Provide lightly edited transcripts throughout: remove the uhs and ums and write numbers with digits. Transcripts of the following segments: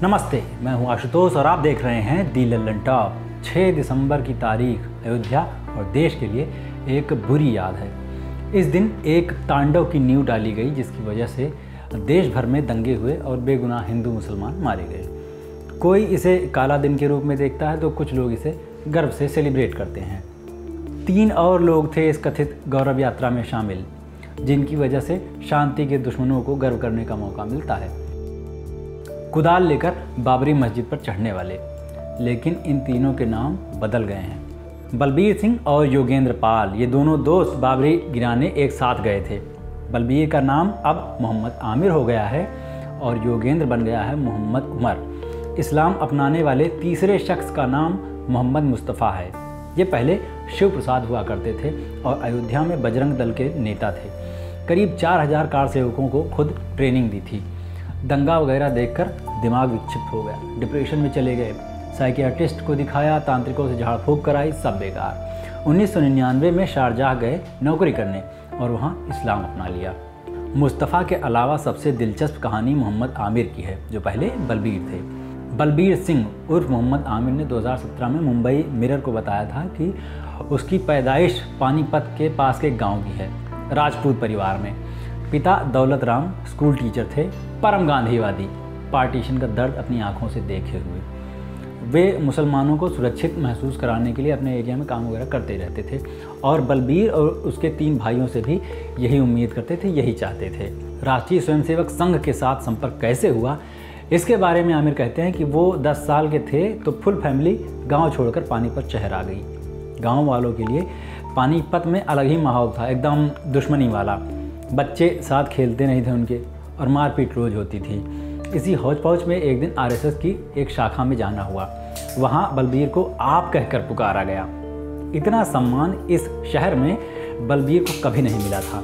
नमस्ते, मैं हूं आशुतोष और आप देख रहे हैं दी लल्लन टॉप। 6 दिसंबर की तारीख अयोध्या और देश के लिए एक बुरी याद है। इस दिन एक तांडव की नींव डाली गई जिसकी वजह से देश भर में दंगे हुए और बेगुनाह हिंदू मुसलमान मारे गए। कोई इसे काला दिन के रूप में देखता है तो कुछ लोग इसे गर्व से सेलिब्रेट करते हैं। 3 और लोग थे इस कथित गौरव यात्रा में शामिल, जिनकी वजह से शांति के दुश्मनों को गर्व करने का मौका मिलता है। कुदाल लेकर बाबरी मस्जिद पर चढ़ने वाले, लेकिन इन तीनों के नाम बदल गए हैं। बलबीर सिंह और योगेंद्र पाल, ये दोनों दोस्त बाबरी गिराने एक साथ गए थे। बलबीर का नाम अब मोहम्मद आमिर हो गया है और योगेंद्र बन गया है मोहम्मद उमर। इस्लाम अपनाने वाले तीसरे शख्स का नाम मोहम्मद मुस्तफ़ा है। ये पहले शिव प्रसाद हुआ करते थे और अयोध्या में बजरंग दल के नेता थे। करीब 4000 कार सेवकों को खुद ट्रेनिंग दी थी। दंगा वगैरह देखकर दिमाग विक्षिप्त हो गया, डिप्रेशन में चले गए। साइकियाट्रिस्ट को दिखाया, तांत्रिकों से झाड़ फूंक कराई, सब बेकार। 1999 में शारजाह गए नौकरी करने और वहाँ इस्लाम अपना लिया। मुस्तफ़ा के अलावा सबसे दिलचस्प कहानी मोहम्मद आमिर की है, जो पहले बलबीर थे। बलबीर सिंह उर्फ मोहम्मद आमिर ने 2017 में मुंबई मिरर को बताया था कि उसकी पैदाइश पानीपत के पास के गाँव की है, राजपूत परिवार में। पिता दौलत राम स्कूल टीचर थे, परम गांधीवादी, पार्टीशन का दर्द अपनी आंखों से देखे हुए। वे मुसलमानों को सुरक्षित महसूस कराने के लिए अपने एरिया में काम वगैरह करते रहते थे और बलबीर और उसके 3 भाइयों से भी यही उम्मीद करते थे, यही चाहते थे। राष्ट्रीय स्वयंसेवक संघ के साथ संपर्क कैसे हुआ, इसके बारे में आमिर कहते हैं कि वो 10 साल के थे तो फुल फैमिली गाँव छोड़कर पानीपत शहर आ गई। गाँव वालों के लिए पानीपत में अलग ही माहौल था, एकदम दुश्मनी वाला। बच्चे साथ खेलते नहीं थे उनके और मारपीट रोज होती थी। इसी हौच पौच में एक दिन आरएसएस की एक शाखा में जाना हुआ। वहाँ बलबीर को आप कहकर पुकारा गया। इतना सम्मान इस शहर में बलबीर को कभी नहीं मिला था।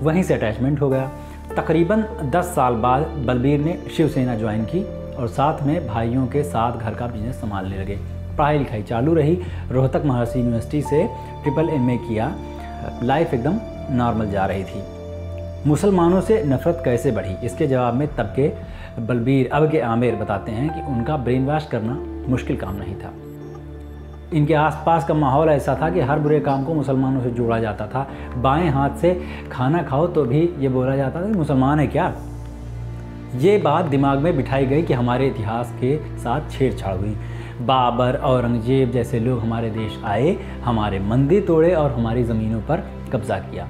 वहीं से अटैचमेंट हो गया। तकरीबन 10 साल बाद बलबीर ने शिवसेना ज्वाइन की और साथ में भाइयों के साथ घर का बिजनेस संभालने लगे। पढ़ाई लिखाई चालू रही। रोहतक महर्षि यूनिवर्सिटी से MMA किया। लाइफ एकदम नॉर्मल जा रही थी। मुसलमानों से नफरत कैसे बढ़ी, इसके जवाब में तब के बलबीर, अब के आमिर बताते हैं कि उनका ब्रेन वॉश करना मुश्किल काम नहीं था। इनके आसपास का माहौल ऐसा था कि हर बुरे काम को मुसलमानों से जोड़ा जाता था। बाएं हाथ से खाना खाओ तो भी ये बोला जाता था कि मुसलमान है क्या। ये बात दिमाग में बिठाई गई कि हमारे इतिहास के साथ छेड़छाड़ हुई। बाबर, औरंगजेब जैसे लोग हमारे देश आए, हमारे मंदिर तोड़े और हमारी ज़मीनों पर कब्जा किया।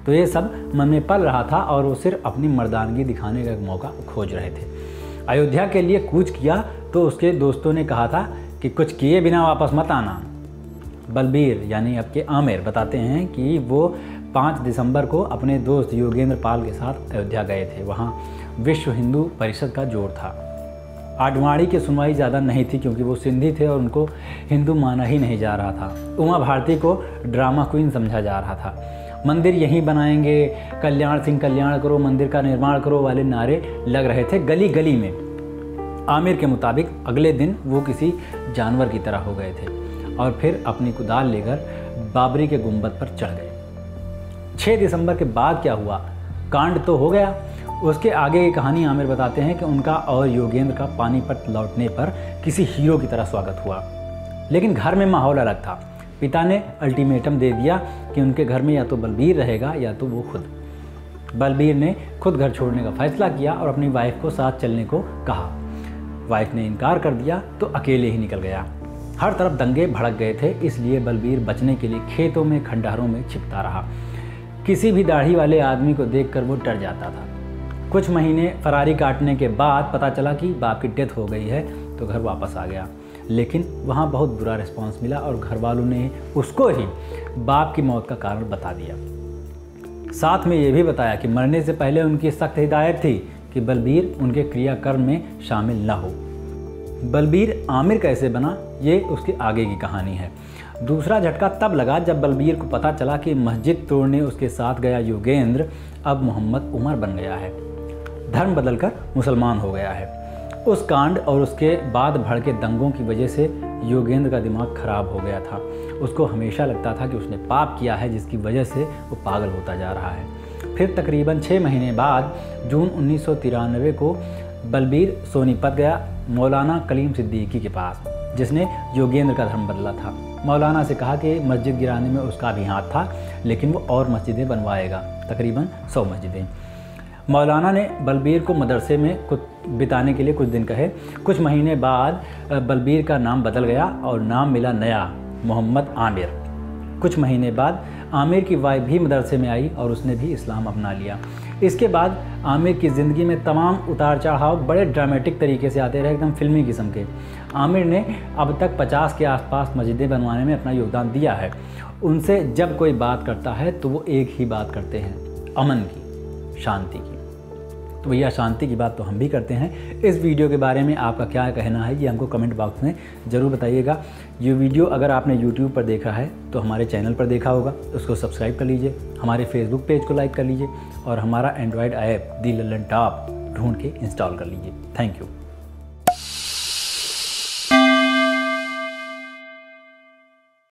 तो ये सब मन में पल रहा था और वो सिर्फ अपनी मर्दानगी दिखाने का एक मौका खोज रहे थे। अयोध्या के लिए कूच किया तो उसके दोस्तों ने कहा था कि कुछ किए बिना वापस मत आना। बलबीर यानी अब के आमिर बताते हैं कि वो 5 दिसंबर को अपने दोस्त योगेंद्र पाल के साथ अयोध्या गए थे। वहाँ विश्व हिंदू परिषद का जोर था। आडवाणी की सुनवाई ज़्यादा नहीं थी क्योंकि वो सिंधी थे और उनको हिंदू माना ही नहीं जा रहा था। उमा भारती को ड्रामा क्वीन समझा जा रहा था। मंदिर यहीं बनाएंगे, कल्याण सिंह कल्याण करो, मंदिर का निर्माण करो वाले नारे लग रहे थे गली गली में। आमिर के मुताबिक अगले दिन वो किसी जानवर की तरह हो गए थे और फिर अपनी कुदाल लेकर बाबरी के गुंबद पर चढ़ गए। 6 दिसंबर के बाद क्या हुआ, कांड तो हो गया। उसके आगे की कहानी आमिर बताते हैं कि उनका और योगेंद्र का पानीपत लौटने पर किसी हीरो की तरह स्वागत हुआ, लेकिन घर में माहौल अलग था। पिता ने अल्टीमेटम दे दिया कि उनके घर में या तो बलबीर रहेगा या तो वो खुद। बलबीर ने खुद घर छोड़ने का फैसला किया और अपनी वाइफ को साथ चलने को कहा। वाइफ ने इनकार कर दिया तो अकेले ही निकल गया। हर तरफ दंगे भड़क गए थे, इसलिए बलबीर बचने के लिए खेतों में, खंडहरों में छिपता रहा। किसी भी दाढ़ी वाले आदमी को देखकर वो डर जाता था। कुछ महीने फरारी काटने के बाद पता चला कि बाप की डेथ हो गई है तो घर वापस आ गया, लेकिन वहाँ बहुत बुरा रिस्पांस मिला और घर वालों ने उसको ही बाप की मौत का कारण बता दिया। साथ में ये भी बताया कि मरने से पहले उनकी सख्त हिदायत थी कि बलबीर उनके क्रियाकर्म में शामिल न हो। बलबीर आमिर कैसे बना, ये उसके आगे की कहानी है। दूसरा झटका तब लगा जब बलबीर को पता चला कि मस्जिद तोड़ने उसके साथ गया योगेंद्र अब मोहम्मद उमर बन गया है, धर्म बदलकर मुसलमान हो गया है। उस कांड और उसके बाद भड़के दंगों की वजह से योगेंद्र का दिमाग खराब हो गया था। उसको हमेशा लगता था कि उसने पाप किया है जिसकी वजह से वो पागल होता जा रहा है। फिर तकरीबन 6 महीने बाद जून 1993 को बलबीर सोनीपत गया मौलाना कलीम सिद्दीकी के पास, जिसने योगेंद्र का धर्म बदला था। मौलाना से कहा कि मस्जिद गिराने में उसका भी हाथ था, लेकिन वो और मस्जिदें बनवाएगा, तकरीबन 100 मस्जिदें। मौलाना ने बलबीर को मदरसे में कुछ बिताने के लिए कुछ दिन कहे। कुछ महीने बाद बलबीर का नाम बदल गया और नाम मिला नया, मोहम्मद आमिर। कुछ महीने बाद आमिर की वाइफ भी मदरसे में आई और उसने भी इस्लाम अपना लिया। इसके बाद आमिर की ज़िंदगी में तमाम उतार चढ़ाव बड़े ड्रामेटिक तरीके से आते रहे, एकदम फिल्मी किस्म के। आमिर ने अब तक 50 के आसपास मस्जिदें बनवाने में अपना योगदान दिया है। उनसे जब कोई बात करता है तो वो एक ही बात करते हैं, अमन की, शांति की। तो भैया शांति की बात तो हम भी करते हैं। इस वीडियो के बारे में आपका क्या कहना है ये हमको कमेंट बॉक्स में ज़रूर बताइएगा। ये वीडियो अगर आपने YouTube पर देखा है तो हमारे चैनल पर देखा होगा, उसको सब्सक्राइब कर लीजिए, हमारे फेसबुक पेज को लाइक कर लीजिए और हमारा एंड्रॉयड ऐप दी लल्लन टॉप ढूंढ के इंस्टॉल कर लीजिए। Thank you.